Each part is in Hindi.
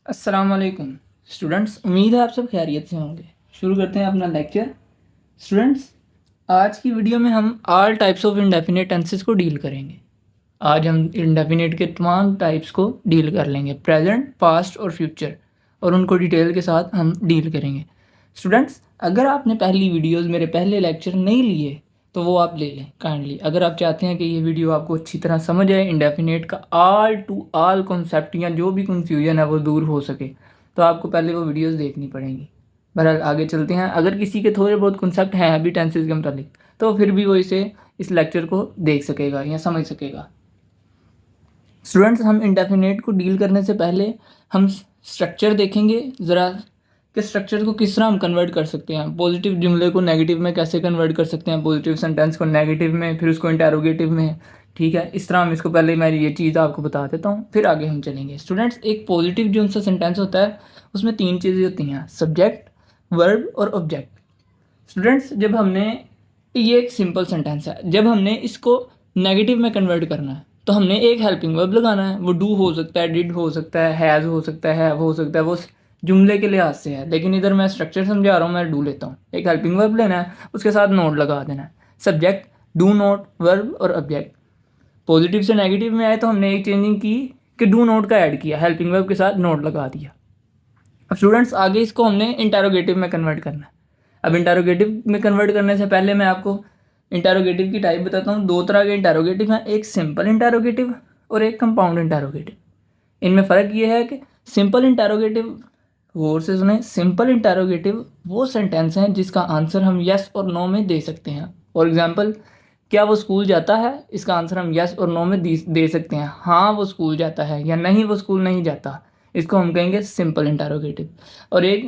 अस्सलाम वालेकुम स्टूडेंट्स, उम्मीद है आप सब खैरियत से होंगे। शुरू करते हैं अपना लेक्चर। स्टूडेंट्स, आज की वीडियो में हम all types of indefinite tenses को डील करेंगे। आज हम इंडेफिनिट के तमाम टाइप्स को डील कर लेंगे, प्रेजेंट, पास्ट और फ्यूचर, और उनको डिटेल के साथ हम डील करेंगे। स्टूडेंट्स, अगर आपने पहली वीडियोज़ मेरे पहले लेक्चर नहीं लिए तो वो आप ले लें काइंडली। अगर आप चाहते हैं कि ये वीडियो आपको अच्छी तरह समझ आए, इंडेफिनेट का ऑल टू ऑल कॉन्सेप्ट या जो भी कन्फ्यूजन है वो दूर हो सके, तो आपको पहले वो वीडियोज़ देखनी पड़ेंगी। बहरहाल आगे चलते हैं। अगर किसी के थोड़े बहुत कॉन्सेप्ट हैं अभी टेंसेज के मतलब, तो फिर भी वो इस लेक्चर को देख सकेगा या समझ सकेगा। स्टूडेंट्स, हम इंडेफिनेट को डील करने से पहले हम स्ट्रक्चर देखेंगे ज़रा, कि स्ट्रक्चर को किस तरह हम कन्वर्ट कर सकते हैं। पॉजिटिव जुमले को नेगेटिव में कैसे कन्वर्ट कर सकते हैं, पॉजिटिव सेंटेंस को नेगेटिव में, फिर उसको इंटेरोगेटिव में। ठीक है, इस तरह हम इसको पहले मैं ये चीज़ आपको बता देता हूँ, फिर आगे हम चलेंगे। स्टूडेंट्स, एक पॉजिटिव जो सा सेंटेंस होता है उसमें तीन चीज़ें होती हैं, सब्जेक्ट, वर्ब और ऑब्जेक्ट। स्टूडेंट्स, जब हमने, ये एक सिंपल सेंटेंस है, जब हमने इसको नेगेटिव में कन्वर्ट करना है तो हमने एक हेल्पिंग वर्ब लगाना है। वो डू हो सकता है, डिड हो सकता है, हैज़ हो सकता है, हैव हो सकता है, वो जुमले के लिहाज से है। लेकिन इधर मैं स्ट्रक्चर समझा रहा हूँ, मैं डू लेता हूँ। एक हेल्पिंग वर्ब लेना है, उसके साथ नोट लगा देना है, सब्जेक्ट, डू नोट, वर्ब और ऑब्जेक्ट। पॉजिटिव से नेगेटिव में आए तो हमने एक चेंजिंग की कि डू नोट का ऐड किया, हेल्पिंग वर्ब के साथ नोट लगा दिया। अब स्टूडेंट्स, आगे इसको हमने इंटेरोगेटिव में कन्वर्ट करना है। अब इंटेरोगेटिव में कन्वर्ट करने से पहले मैं आपको इंटेरोगेटिव की टाइप बताता हूँ। दो तरह के इंटेरोगेटिव हैं, एक सिंपल इंटेरोगेटिव और एक कंपाउंड इंटेरोगेटिव। इनमें फ़र्क ये है कि सिंपल इंटेरोगेटिव, गौर से सुने, सिंपल इंटेरोगेटिव वो सेंटेंस हैं जिसका आंसर हम यस और नो में दे सकते हैं। फॉर एग्जांपल, क्या वो स्कूल जाता है, इसका आंसर हम यस और नो में दे सकते हैं। हाँ वो स्कूल जाता है, या नहीं वो स्कूल नहीं जाता, इसको हम कहेंगे सिंपल इंटेरोगेटिव। और एक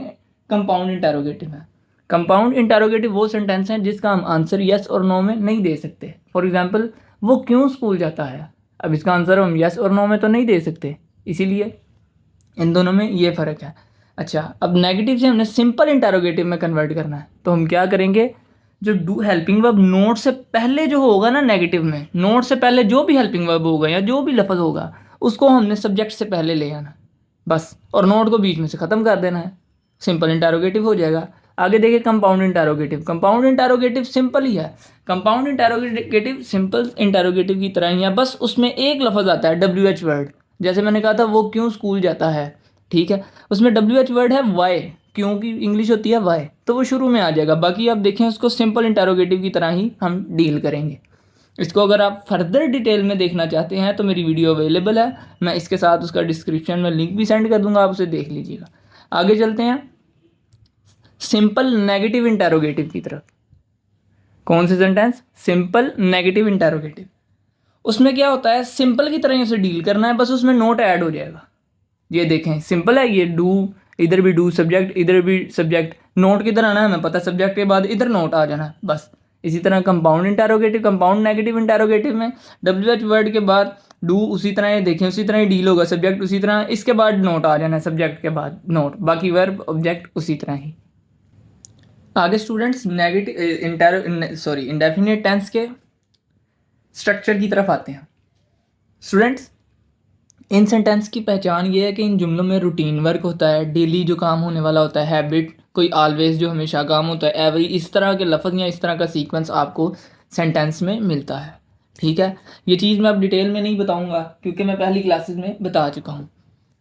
कंपाउंड इंटेरोगेटिव है। कंपाउंड इंटेरोगेटिव वो सेंटेंस हैं जिसका हम आंसर यस और नो में नहीं दे सकते। फॉर एग्जांपल, वो क्यों स्कूल जाता है, अब इसका आंसर हम यस और नो में तो नहीं दे सकते, इसीलिए इन दोनों में ये फ़र्क है। अच्छा, अब नेगेटिव से हमने सिंपल इंटेरोगेटिव में कन्वर्ट करना है, तो हम क्या करेंगे, जो डू हेल्पिंग वर्ब नोट से पहले जो होगा ना नेगेटिव में, नोट से पहले जो भी हेल्पिंग वर्ब होगा या जो भी लफ्ज़ होगा उसको हमने सब्जेक्ट से पहले ले आना बस, और नोट को बीच में से ख़त्म कर देना है, सिंपल इंटेरोगेटिव हो जाएगा। आगे देखिए compound interrogative. Compound interrogative simple ही है। कंपाउंड इंटेरोगेटिव सिंपल इंटेरोगेटिव की तरह ही है, बस उसमें एक लफ्ज़ आता है WH वर्ड। जैसे मैंने कहा था वो क्यों स्कूल जाता है, ठीक है, उसमें WH वर्ड है वाई, क्योंकि इंग्लिश होती है वाई, तो वो शुरू में आ जाएगा। बाकी आप देखें उसको सिंपल इंटेरोगेटिव की तरह ही हम डील करेंगे। इसको अगर आप फर्दर डिटेल में देखना चाहते हैं तो मेरी वीडियो अवेलेबल है, मैं इसके साथ उसका डिस्क्रिप्शन में लिंक भी सेंड कर दूंगा, आप उसे देख लीजिएगा। आगे चलते हैं सिंपल नेगेटिव इंटेरोगेटिव की तरफ। कौन से सेंटेंस, सिंपल नेगेटिव इंटेरोगेटिव। उसमें क्या होता है, सिंपल की तरह से डील करना है, बस उसमें नोट ऐड हो जाएगा। ये देखें सिंपल है, ये डू, इधर भी डू सब्जेक्ट, इधर भी सब्जेक्ट, नोट किधर आना है हमें पता, सब्जेक्ट के बाद इधर नोट आ जाना है बस। इसी तरह compound interrogative, compound negative interrogative में WH वर्ड के बाद डू उसी तरह, ये देखें उसी तरह ही डील होगा, सब्जेक्ट उसी तरह, इसके बाद नोट आ जाना है, सब्जेक्ट के बाद नोट, बाकी वर्ब ऑब्जेक्ट उसी तरह ही। आगे स्टूडेंट्स, इंडेफिनिट टेंस के स्ट्रक्चर की तरफ आते हैं। स्टूडेंट्स, इन सेंटेंस की पहचान ये है कि इन जुमलों में रूटीन वर्क होता है, डेली जो काम होने वाला होता है, हैबिट, कोई ऑलवेज जो हमेशा काम होता है, एवरी, इस तरह के लफ्ज़ या इस तरह का सीक्वेंस आपको सेंटेंस में मिलता है। ठीक है, ये चीज़ मैं अब डिटेल में नहीं बताऊंगा क्योंकि मैं पहली क्लासेस में बता चुका हूँ।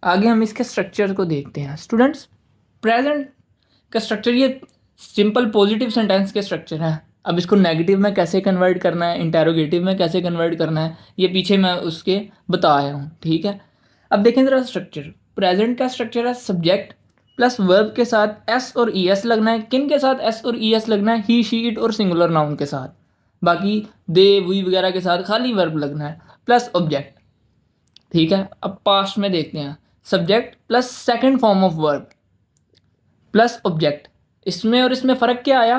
आगे हम इसके स्ट्रक्चर को देखते हैं। स्टूडेंट्स, प्रेजेंट का स्ट्रक्चर ये सिंपल पॉजिटिव सेंटेंस के स्ट्रक्चर है। अब इसको नेगेटिव में कैसे कन्वर्ट करना है, इंटेरोगेटिव में कैसे कन्वर्ट करना है, ये पीछे मैं उसके बता आया हूँ। ठीक है, अब देखें ज़रा स्ट्रक्चर। प्रेजेंट का स्ट्रक्चर है सब्जेक्ट प्लस वर्ब के साथ एस और ई एस लगना है। किन के साथ एस और ई एस लगना है, ही, शी, इट और सिंगुलर नाउन के साथ। बाकी दे, वी वगैरह के साथ खाली वर्ब लगना है, प्लस ऑब्जेक्ट। ठीक है, अब पास्ट में देखते हैं, subject plus second form of verb plus object. इसमें और इसमें फ़र्क क्या आया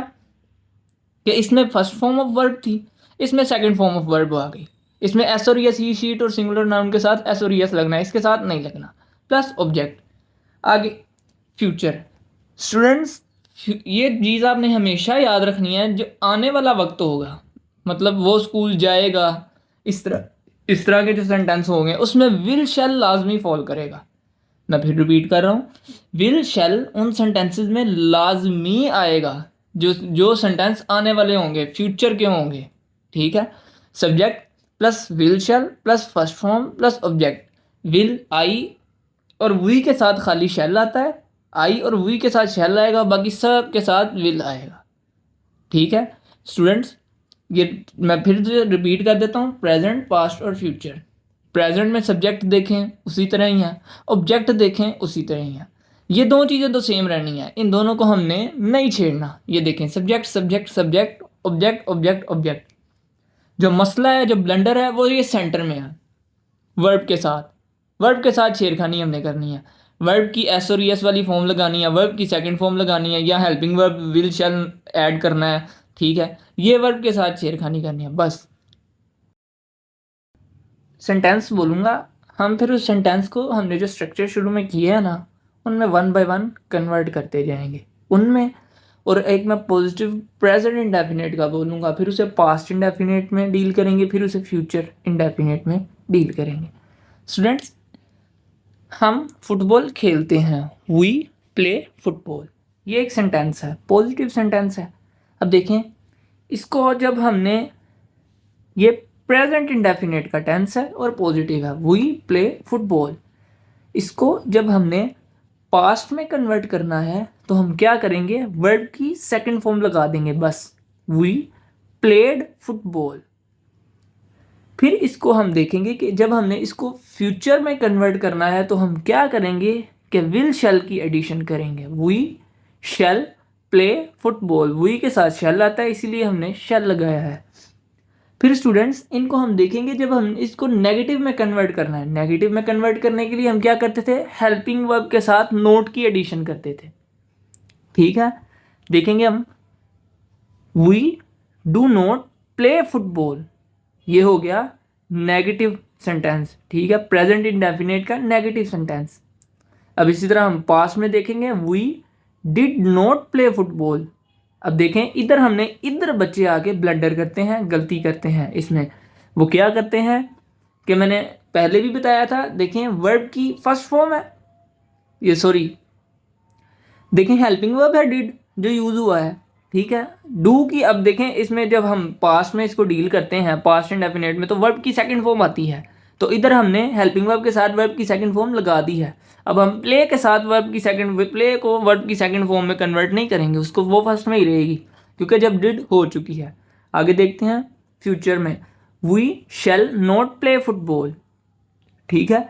कि इसमें फर्स्ट फॉर्म ऑफ वर्ब थी, इसमें सेकंड फॉर्म ऑफ वर्ब आ गई। इसमें एस और यस, ही, शीट और सिंगुलर नाउन के साथ एस और यस लगना है, इसके साथ नहीं लगना, प्लस ऑब्जेक्ट। आगे फ्यूचर। स्टूडेंट्स, ये चीज़ आपने हमेशा याद रखनी है, जो आने वाला वक्त होगा, मतलब वो स्कूल जाएगा, इस तरह के जो सेंटेंस होंगे उसमें विल शैल लाजमी फॉल करेगा। मैं फिर रिपीट कर रहा हूँ, विल शैल उन सेंटेंसेस में लाजमी आएगा जो जो सेंटेंस आने वाले होंगे, फ्यूचर के होंगे। ठीक है, subject plus will shell plus first form plus object. Will I और वी के साथ खाली शैल आता है, आई और वी के साथ शैल आएगा, बाकी सब के साथ विल आएगा। ठीक है स्टूडेंट्स, ये मैं फिर से रिपीट कर देता हूँ, प्रेजेंट पास्ट और फ्यूचर। प्रेजेंट में सब्जेक्ट देखें उसी तरह ही है, ऑब्जेक्ट देखें उसी तरह ही है, ये दो चीज़ें तो सेम रहनी है, इन दोनों को हमने नहीं छेड़ना। ये देखें, subject subject subject, object object object. जो मसला है, जो ब्लंडर है, वो ये सेंटर में है, वर्ब के साथ। वर्ब के साथ छेड़खानी हमने करनी है, वर्ब की एस और एस वाली फॉर्म लगानी है, वर्ब की सेकंड फॉर्म लगानी है, या helping verb will shell add करना है। ठीक है, ये वर्ब के साथ छेड़खानी करनी है बस। सेंटेंस बोलूँगा, हम फिर उस सेंटेंस को हमने जो स्ट्रक्चर शुरू में किया है ना, उनमें वन बाय वन कन्वर्ट करते जाएंगे उनमें। और एक मैं पॉजिटिव प्रेजेंट इंडेफिनिट का बोलूँगा, फिर उसे पास्ट इंडेफिनिट में डील करेंगे, फिर उसे फ्यूचर इंडेफिनिट में डील करेंगे। स्टूडेंट्स, हम फुटबॉल खेलते हैं, वी प्ले फुटबॉल, ये एक सेंटेंस है, पॉजिटिव सेंटेंस है। अब देखें इसको, जब हमने, ये प्रेजेंट इंडेफिनिट का टेंस है और पॉजिटिव है, वी प्ले फुटबॉल। इसको जब हमने पास्ट में कन्वर्ट करना है तो हम क्या करेंगे, वर्ब की सेकंड फॉर्म लगा देंगे बस, वी प्लेड फुटबॉल। फिर इसको हम देखेंगे कि जब हमने इसको फ्यूचर में कन्वर्ट करना है तो हम क्या करेंगे कि विल शैल की एडिशन करेंगे, we shall play football. We के साथ शैल आता है, इसीलिए हमने शैल लगाया है। फिर स्टूडेंट्स, इनको हम देखेंगे जब हम इसको नेगेटिव में कन्वर्ट करना है। नेगेटिव में कन्वर्ट करने के लिए हम क्या करते थे, हेल्पिंग वर्ब के साथ नोट की एडिशन करते थे। ठीक है, देखेंगे हम, we do not play football, ये हो गया नेगेटिव सेंटेंस। ठीक है, प्रेजेंट इंडेफिनिट का नेगेटिव सेंटेंस। अब इसी तरह हम पास्ट में देखेंगे, we did not play football. अब देखें, इधर हमने, इधर बच्चे आके ब्लंडर करते हैं, गलती करते हैं इसमें। वो क्या करते हैं कि मैंने पहले भी बताया था, देखें वर्ब की फर्स्ट फॉर्म है, ये सॉरी, देखें हेल्पिंग वर्ब है डिड जो यूज हुआ है। ठीक है, डू की, अब देखें इसमें जब हम पास्ट में इसको डील करते हैं, पास्ट इंडेफिनिट में, तो वर्ब की सेकंड फॉर्म आती है, तो इधर हमने हेल्पिंग वर्ब के साथ वर्ब की सेकंड फॉर्म लगा दी है। अब हम प्ले के साथ वर्ब की सेकंड, प्ले को वर्ब की सेकंड फॉर्म में कन्वर्ट नहीं करेंगे, उसको वो फर्स्ट में ही रहेगी, क्योंकि जब डिड हो चुकी है। आगे देखते हैं फ्यूचर में, we shall not play football. ठीक है,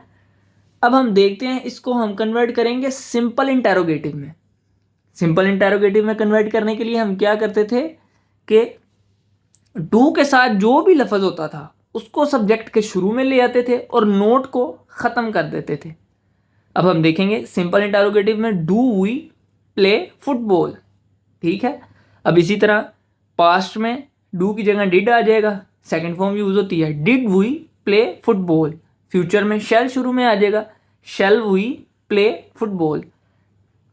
अब हम देखते हैं इसको हम कन्वर्ट करेंगे सिंपल इंटेरोगेटिव में। सिंपल इंटेरोगेटिव में कन्वर्ट करने के लिए हम क्या करते थे कि डू के साथ जो भी लफ्ज होता था उसको सब्जेक्ट के शुरू में ले आते थे और नोट को ख़त्म कर देते थे। अब हम देखेंगे सिंपल इंटेरोगेटिव में, डू वी प्ले फुटबॉल। ठीक है, अब इसी तरह पास्ट में डू की जगह डिड आ जाएगा, सेकंड फॉर्म यूज होती है, did we play football. Future में शैल शुरू में आ जाएगा, शैल वी प्ले फुटबॉल।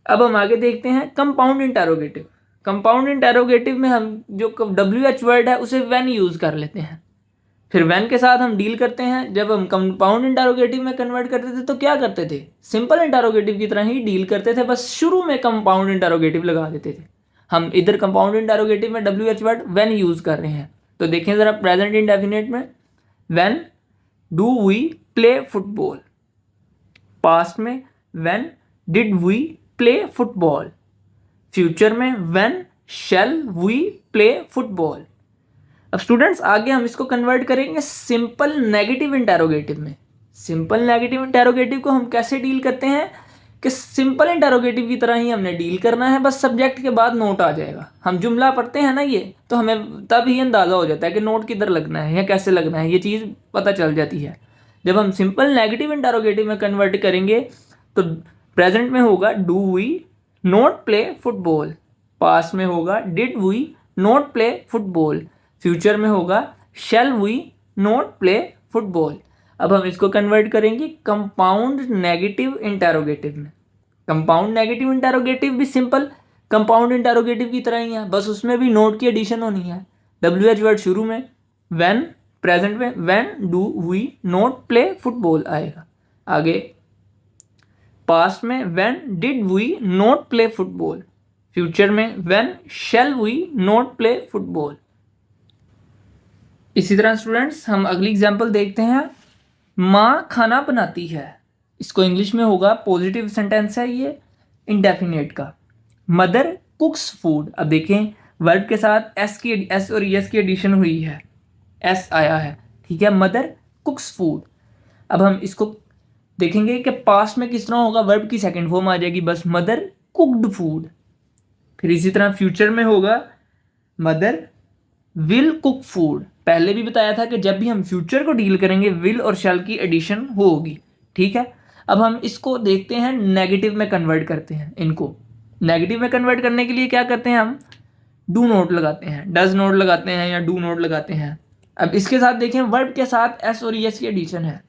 अब हम आगे देखते हैं कंपाउंड इंटेरोगेटिव। कंपाउंड इंटेरोगेटिव में हम जो WH वर्ड है उसे व्हेन यूज कर लेते हैं, फिर व्हेन के साथ हम डील करते हैं। जब हम कंपाउंड इंटेरोगेटिव में कन्वर्ट करते थे तो क्या करते थे, सिंपल इंटेरोगेटिव की तरह ही डील करते थे, बस शुरू में कंपाउंड इंटेरोगेटिव लगा देते थे। हम इधर कंपाउंड इंटेरोगेटिव में WH वर्ड व्हेन यूज कर रहे हैं, तो देखें जरा प्रेजेंट इंडेफिनिट में, when do we play football. Past में, when did we play football. Future में, when shall we play football. अब स्टूडेंट्स, आगे हम इसको कन्वर्ट करेंगे सिंपल नेगेटिव इंटेरोगेटिव में। सिंपल नेगेटिव इंटेरोगेटिव को हम कैसे डील करते हैं कि सिंपल इंटेरोगेटिव की तरह ही हमने डील करना है, बस सब्जेक्ट के बाद नोट आ जाएगा। हम जुमला पढ़ते हैं ना ये, तो हमें तब ही अंदाज़ा हो जाता है कि नोट किधर लगना है या कैसे लगना है, ये चीज़ पता चल जाती है। जब हम सिंपल नेगेटिव इंटेरोगेटिव में कन्वर्ट करेंगे तो प्रेजेंट में होगा, do we not play football. Past में होगा, did we not play football. Future में होगा, shall we not play football. अब हम इसको कन्वर्ट करेंगे कंपाउंड नेगेटिव इंटेरोगेटिव में। कंपाउंड नेगेटिव इंटेरोगेटिव भी सिंपल कंपाउंड इंटेरोगेटिव की तरह ही है, बस उसमें भी नोट की एडिशन होनी है। WH वर्ड शुरू में, व्हेन प्रेजेंट में, when do we not play football आएगा। आगे पास्ट में when did we not play football, future में when shall we not play football. इसी तरह स्टूडेंट्स हम अगली एग्जांपल देखते हैं। माँ खाना बनाती है, इसको इंग्लिश में होगा पॉजिटिव सेंटेंस है ये इंडेफिनेट का। मदर कुक्स फूड, अब देखें वर्ब के साथ एस और एस की एडिशन हुई है, एस आया है, ठीक है। Mother कुक्स food. अब हम इसको देखेंगे कि पास्ट में किस तरह होगा, वर्ब की सेकंड फॉर्म आ जाएगी बस, मदर कुक्ड फूड। फिर इसी तरह फ्यूचर में होगा मदर विल कुक फूड। पहले भी बताया था कि जब भी हम फ्यूचर को डील करेंगे विल और शैल की एडिशन होगी, ठीक है। अब हम इसको देखते हैं नेगेटिव में कन्वर्ट करते हैं। इनको नेगेटिव में कन्वर्ट करने के लिए क्या करते हैं, हम डू नोट लगाते हैं, डज नोट लगाते हैं या डू नोट लगाते हैं। अब इसके साथ देखें वर्ब के साथ एस और एस की एडिशन है,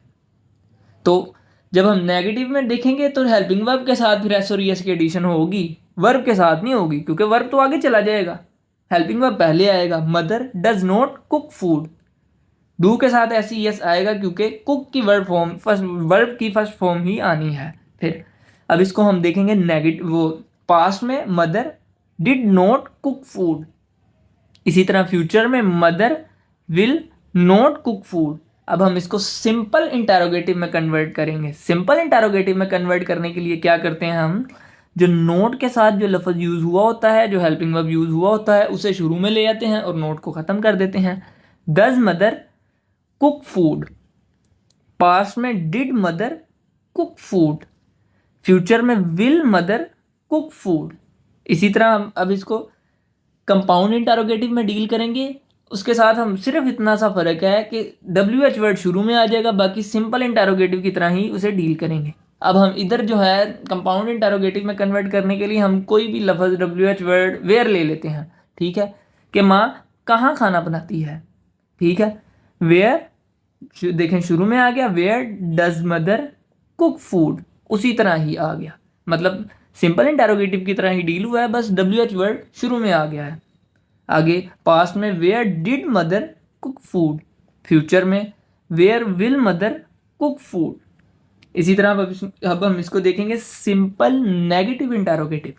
तो जब हम नेगेटिव में देखेंगे तो हेल्पिंग वर्ब के साथ फिर एस और एस की एडिशन होगी, वर्ब के साथ नहीं होगी क्योंकि वर्ब तो आगे चला जाएगा, हेल्पिंग वर्ब पहले आएगा। Mother does not cook food, do के साथ ऐसी यस आएगा क्योंकि कुक की वर्ब की फर्स्ट फॉर्म ही आनी है। फिर अब इसको हम देखेंगे नेगेटिव वो पास्ट में mother did not cook food. इसी तरह फ्यूचर में mother will not cook food. अब हम इसको सिंपल इंटरोगेटिव में कन्वर्ट करेंगे। सिंपल इंटरोगेटिव में कन्वर्ट करने के लिए क्या करते हैं, हम जो नोट के साथ जो लफ्ज़ यूज़ हुआ होता है, जो हेल्पिंग वर्ब यूज़ हुआ होता है, उसे शुरू में ले आते हैं और नोट को ख़त्म कर देते हैं। Does mother cook food, past में did mother cook food, future में विल मदर कुक फूड। इसी तरह हम अब इसको कंपाउंड इंटरोगेटिव में डील करेंगे। उसके साथ हम सिर्फ इतना सा फ़र्क है कि WH वर्ड शुरू में आ जाएगा, बाकी सिंपल इंटरोगेटिव की तरह ही उसे डील करेंगे। अब हम इधर जो है कंपाउंड इंटरोगेटिव में कन्वर्ट करने के लिए हम कोई भी लफ्ज़ WH वर्ड वेयर ले लेते हैं, ठीक है, कि माँ कहाँ खाना बनाती है, ठीक है। वेयर देखें शुरू में आ गया, where does mother cook food, उसी तरह ही आ गया, मतलब सिंपल इंटरोगेटिव की तरह ही डील हुआ है, बस WH वर्ड शुरू में आ गया है। आगे पास्ट में where did mother cook food, future में where will mother cook food. इसी तरह अब हम इसको देखेंगे simple negative interrogative.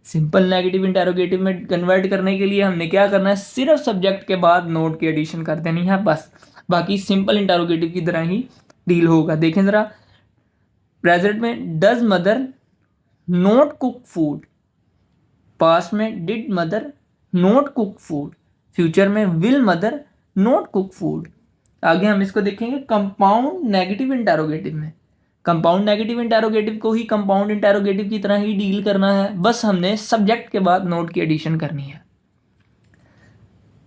Simple negative interrogative में कन्वर्ट करने के लिए हमने क्या करना है, सिर्फ सब्जेक्ट के बाद नोट की एडिशन कर देनी है बस, बाकी सिंपल इंटरोगेटिव की तरह ही डील होगा। देखें ज़रा, प्रेजेंट में does mother not cook food, past में did mother not cook food, future में will mother not cook food. आगे हम इसको देखेंगे कंपाउंड नेगेटिव इंटरोगेटिव में। कंपाउंड नेगेटिव इंटरोगेटिव को ही कंपाउंड इंटरोगेटिव की तरह ही डील करना है, बस हमने सब्जेक्ट के बाद नोट की एडिशन करनी है।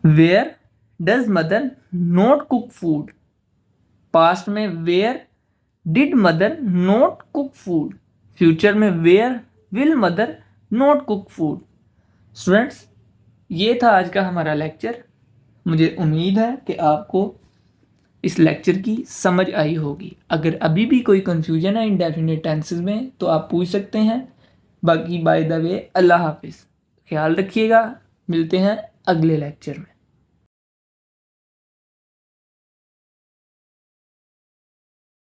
Where does mother not cook food, past में where did mother not cook food, future में where will mother not cook food. Students, ये था आज का हमारा लेक्चर। मुझे उम्मीद है कि आपको इस लेक्चर की समझ आई होगी। अगर अभी भी कोई कंफ्यूजन है इंडेफिनिट टेंसेस में तो आप पूछ सकते हैं। बाकी बाय द वे अल्लाह हाफिज़, ख्याल रखिएगा, मिलते हैं अगले लेक्चर में।